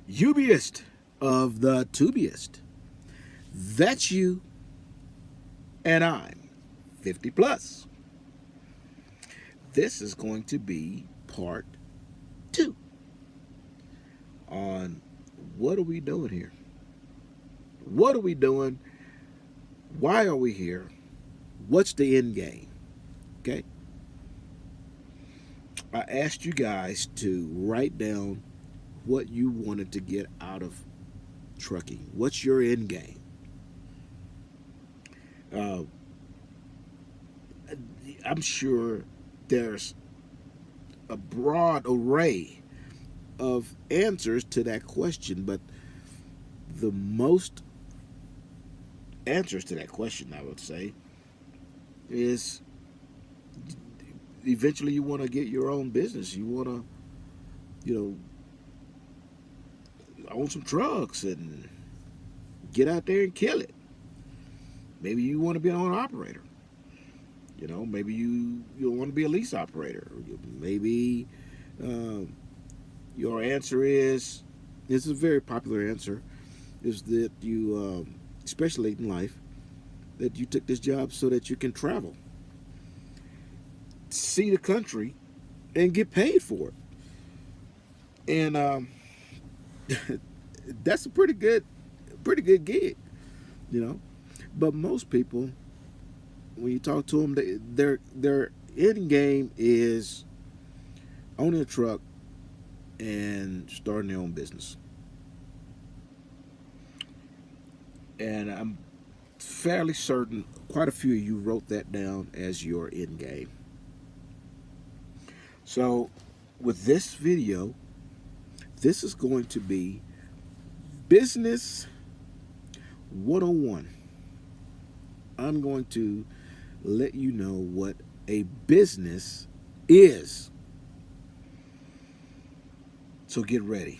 Ubiest of the tubiest. That's you, and I'm 50 plus. This is going to be part 2 on what are we doing here? What are we doing? Why are we here? What's the end game? Okay? I asked you guys to write down what you wanted to get out of trucking. What's your end game? Uh, I'm sure there's a broad array of answers to that question, but the most answers to that question, I would say, is eventually you want to get your own business. You want to, own some trucks and get out there and kill it. Maybe you want to be an owner operator. Maybe you want to be a lease operator. Maybe your answer is, this is a very popular answer, is that you, especially late in life, that you took this job so that you can travel, see the country, and get paid for it. And that's a pretty good gig, But most people, when you talk to them, their end game is owning a truck and starting their own business. And I'm fairly certain quite a few of you wrote that down as your end game. So with this video, this is going to be Business 101. I'm going to let you know what a business is. So get ready.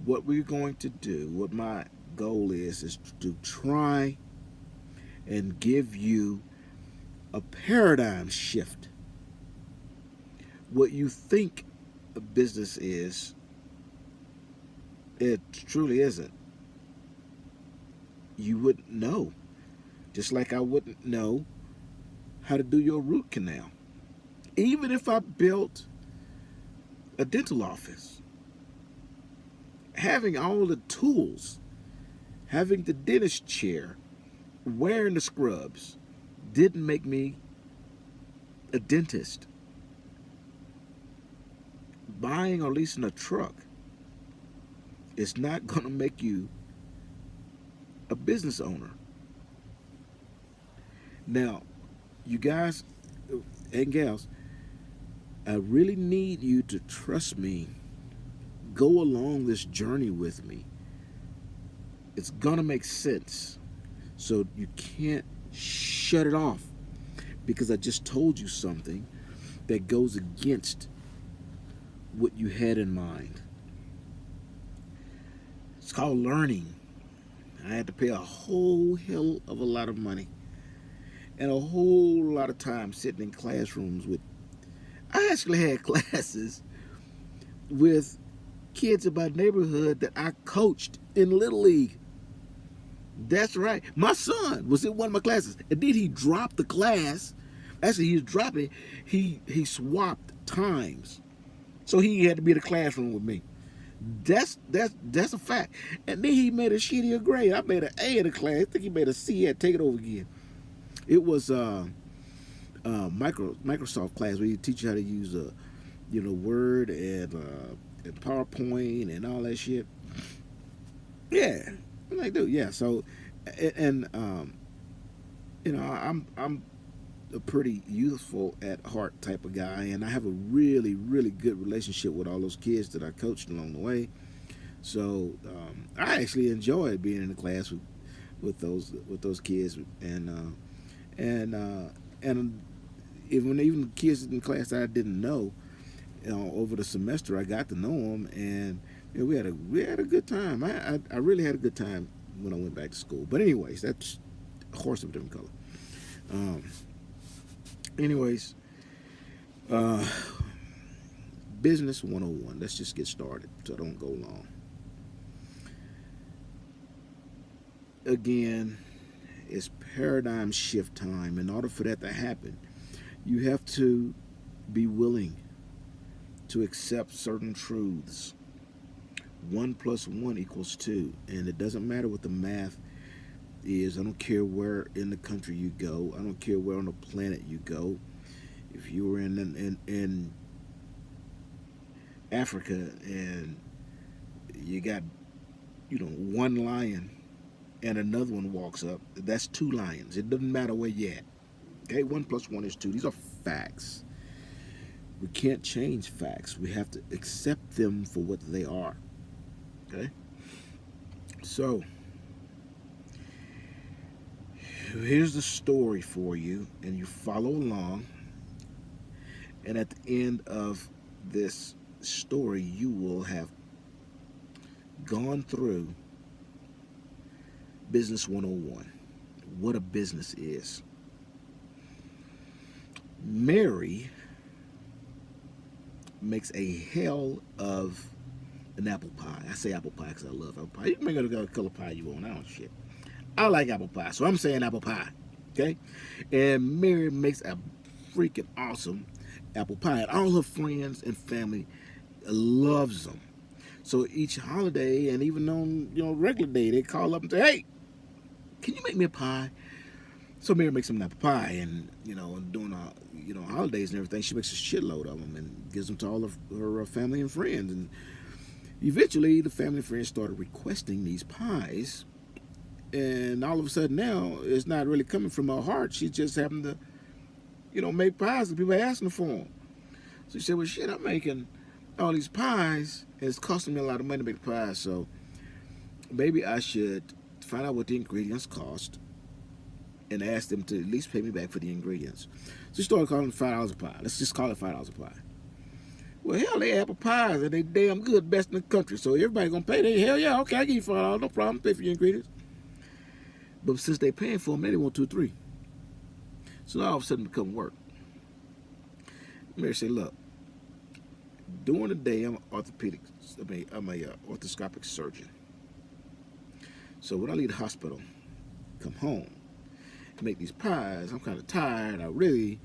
What we're going to do, what my goal is to try and give you a paradigm shift. What you think a business is, it truly isn't. You wouldn't know. Just like I wouldn't know how to do your root canal. Even if I built a dental office, having all the tools, having the dentist chair, wearing the scrubs, didn't make me a dentist. Buying or leasing a truck is not going to make you a business owner. Now, you guys and gals, I really need you to trust me. Go along this journey with me. It's gonna make sense. So you can't shut it off because I just told you something that goes against what you had in mind. It's called learning. I had to pay a whole hell of a lot of money and a whole lot of time sitting in classrooms with, I actually had classes with kids in my neighborhood that I coached in Little League. That's right. My son was in one of my classes, and then he dropped the class. Actually, he was dropping. He swapped times, so he had to be in the classroom with me. That's a fact. And then he made a shittier grade. I made an A in the class. I think he made a C. He had to take it over again. It was Microsoft class where you teach you how to use Word and PowerPoint and all that shit. Yeah, I'm like, dude, yeah. So, and I'm a pretty youthful at heart type of guy, and I have a really good relationship with all those kids that I coached along the way. So I actually enjoyed being in the class with those kids, and even kids in the class that I didn't know, over the semester I got to know them, and we had a good time. I really had a good time when I went back to school. But anyways, that's a horse of a different color. Anyways, Business 101. Let's just get started so I don't go long. Again, it's paradigm shift time. In order for that to happen, you have to be willing to accept certain truths. 1 plus 1 equals 2. And it doesn't matter what the math is. I don't care where in the country you go. I don't care where on the planet you go. If you were in Africa and you got, one lion and another one walks up, that's 2 lions. It doesn't matter where you're at. Okay, 1 plus 1 is 2. These are facts. We can't change facts. We have to accept them for what they are. Okay? So, here's the story for you, and you follow along. And at the end of this story, you will have gone through Business 101, what a business is. Mary makes a hell of an apple pie. I say apple pie because I love apple pie. You can make it a color pie you want. I don't shit. I like apple pie, so I'm saying apple pie. Okay? And Mary makes a freaking awesome apple pie. And all her friends and family loves them. So each holiday and even on regular day, they call up and say, "Hey, can you make me a pie?" So Mary makes them an apple pie, and during holidays and everything, she makes a shitload of them and gives them to all of her family and friends. And eventually, the family and friends started requesting these pies, and all of a sudden now, it's not really coming from her heart. She's just having to, make pies, and people are asking her for them. So she said, "Well, shit, I'm making all these pies, and it's costing me a lot of money to make the pies. So maybe I should find out what the ingredients cost and ask them to at least pay me back for the ingredients." So she started calling it $5 a pie. Let's just call it $5 a pie. Well, hell, they apple pies and they damn good, best in the country. So everybody gonna pay. They hell yeah, okay, I give you $5, no problem. Pay for your ingredients. But since they paying for them, they want 2 or 3. So now all of a sudden it become work. Mary said, "Look, during the day I'm an orthoscopic surgeon. So when I leave the hospital, come home, make these pies, I'm kind of tired. I really,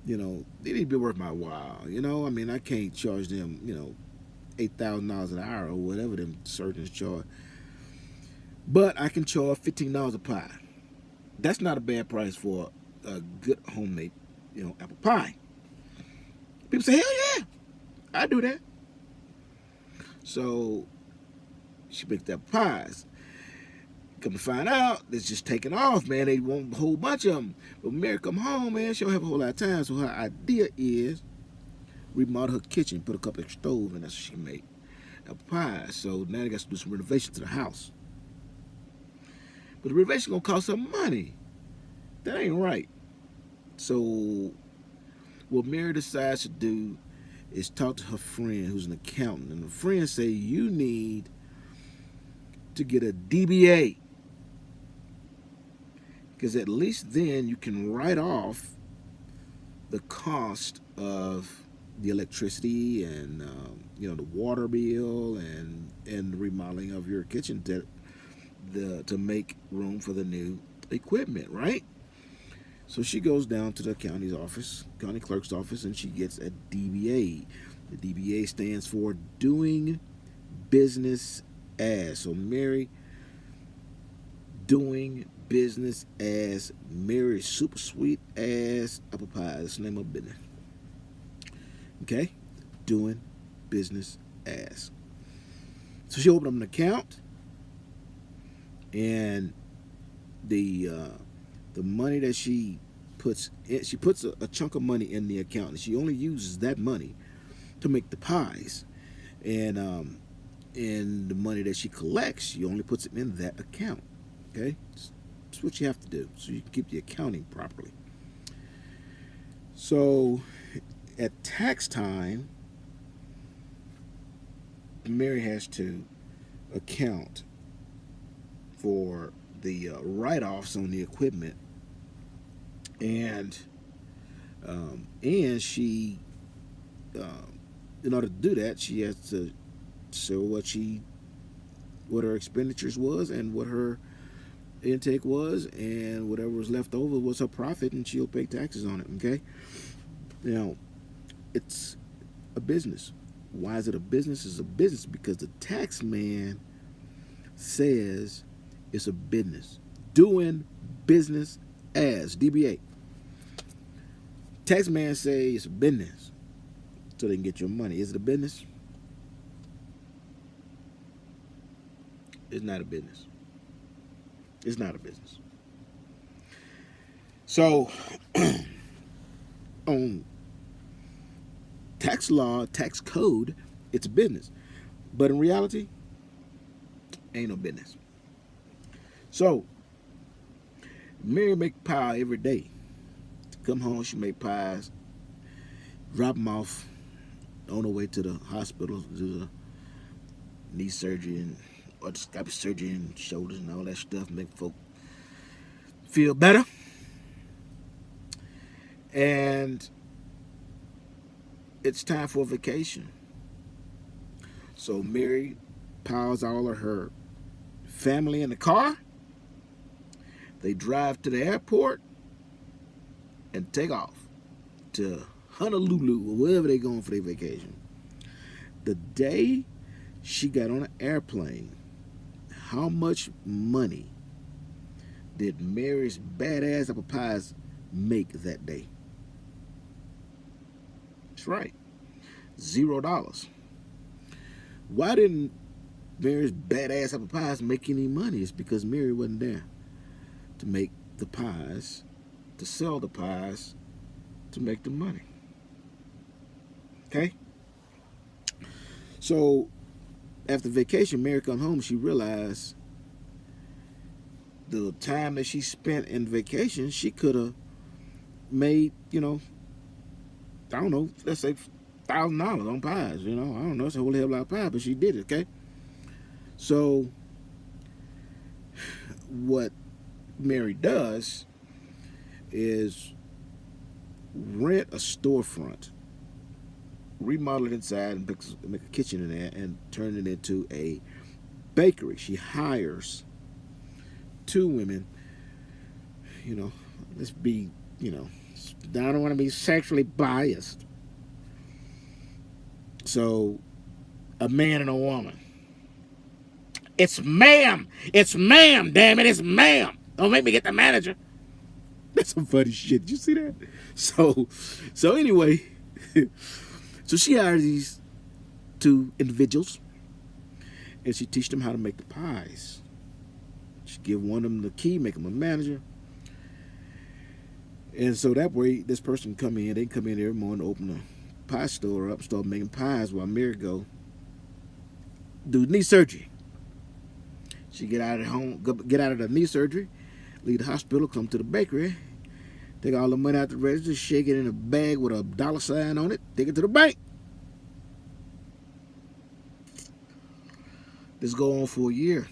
they need to be worth my while. I can't charge them, $8,000 an hour or whatever them surgeons charge. But I can charge $15 a pie. That's not a bad price for a good homemade, apple pie." People say, "Hell yeah, I do that." So she picked up pies. Come to find out, it's just taking off, man. They want a whole bunch of them. But when Mary come home, man, she don't have a whole lot of time. So her idea is remodel her kitchen, put a couple of stoves, and that's what she made. Apple pie. So now they got to do some renovation to the house. But the renovation gonna cost some money. That ain't right. So what Mary decides to do is talk to her friend who's an accountant. And the friend say, "You need to get a DBA. Because at least then you can write off the cost of the electricity and the water bill and the remodeling of your kitchen to make room for the new equipment, right?" So she goes down to the county clerk's office, and she gets a DBA. The DBA stands for doing business as. So Mary doing business as Mary super sweet ass apple pie. That's the name of business. Okay? Doing business as. So she opened up an account, and the money that she puts a chunk of money in the account, and she only uses that money to make the pies, and the money that she collects, she only puts it in that account. Okay, that's what you have to do so you can keep the accounting properly. So at tax time, Mary has to account for the write-offs on the equipment, and she in order to do that, she has to show what her expenditures was and what her intake was, and whatever was left over was her profit, and she'll pay taxes on it. Okay, now it's a business. Why is it a business? It's a business because the tax man says it's a business. Doing business as DBA. Tax man say it's a business so they can get your money. Is it a business? It's not a business. It's not a business. So on tax law, tax code, it's a business. But in reality, ain't no business. So Mary make pie every day. Come home, she make pies, drop them off on her way to the hospital to do the knee surgery and arthroscopic surgery and shoulders and all that stuff, make folk feel better. And it's time for a vacation. So Mary piles all of her family in the car. They drive to the airport and take off to Honolulu or wherever they're going for their vacation. The day she got on an airplane, how much money did Mary's badass apple pies make that day? That's right, $0. Why didn't Mary's badass apple pies make any money? It's because Mary wasn't there to make the pies, to sell the pies, to make the money. Okay? So after vacation, Mary come home, she realized the time that she spent in vacation, she could have made, I don't know, let's say $1,000 on pies. I don't know, it's a whole hell of a lot of pie, but she did it. Okay? So what Mary does is rent a storefront, remodel it inside, and make a kitchen in there, and turn it into a bakery. She hires 2 women. Let's be, I don't want to be sexually biased. So, a man and a woman. It's ma'am. It's ma'am. Damn it, it's ma'am. Don't make me get the manager. That's some funny shit. Did you see that? So anyway, so she hires these 2 individuals, and she teach them how to make the pies. She give one of them the key, make them a manager. And so that way, this person come in, they come in every morning, open a pie store up, start making pies while Mary go do knee surgery. She get out of the knee surgery, leave the hospital, come to the bakery, take all the money out the register, shake it in a bag with a $sign on it, take it to the bank. This go on for a year.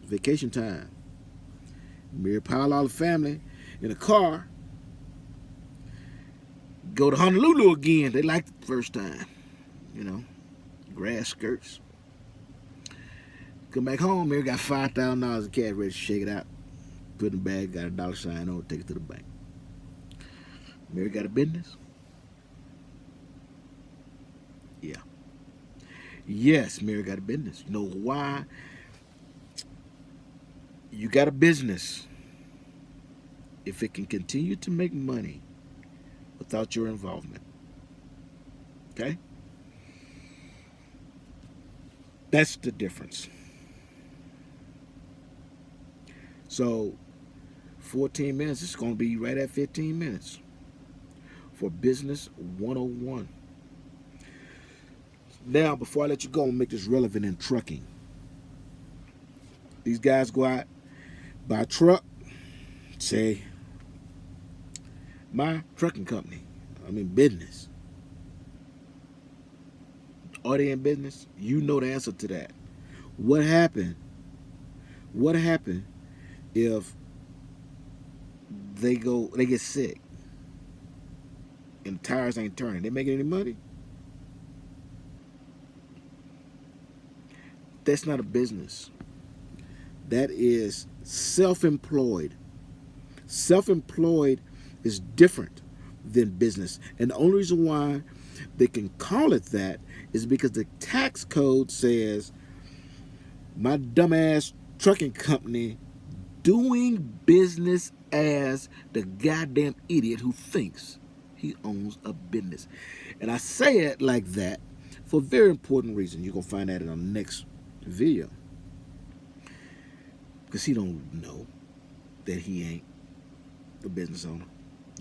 Vacation time. Mary pile all the family in a car, go to Honolulu again. They liked it the first time. Grass skirts. Come back home, Mary got $5,000 in cash ready to shake it out. Put it in the bag, got a $sign on it, take it to the bank. Mary got a business? Yeah. Yes, Mary got a business. You know why? You got a business if it can continue to make money without your involvement. Okay? That's the difference. So 14 minutes, it's going to be right at 15 minutes for Business 101. Now, before I let you go, I'm going to make this relevant in trucking. These guys go out, buy a truck, say, my trucking company, I'm in business. Are they in business? You know the answer to that. What happened if they get sick and the tires ain't turning? They making any money? That's not a business. That is self-employed. Self-employed is different than business. And the only reason why they can call it that is because the tax code says my dumbass trucking company doing business as the goddamn idiot who thinks he owns a business. And I say it like that for a very important reason. You're going to find that in our next video. Because he don't know that he ain't a business owner.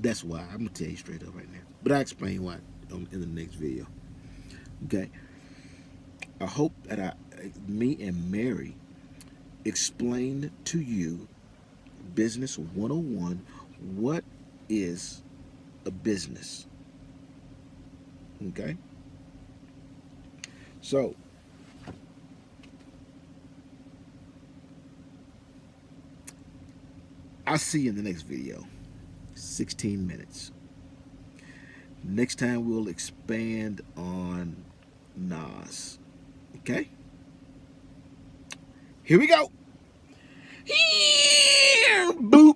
That's why. I'm going to tell you straight up right now. But I'll explain why in the next video. Okay? I hope that me and Mary explained to you Business 101. What is a business? Okay? So, I'll see you in the next video. 16 minutes. Next time we'll expand on Nas. Okay? Here we go. Here, boop.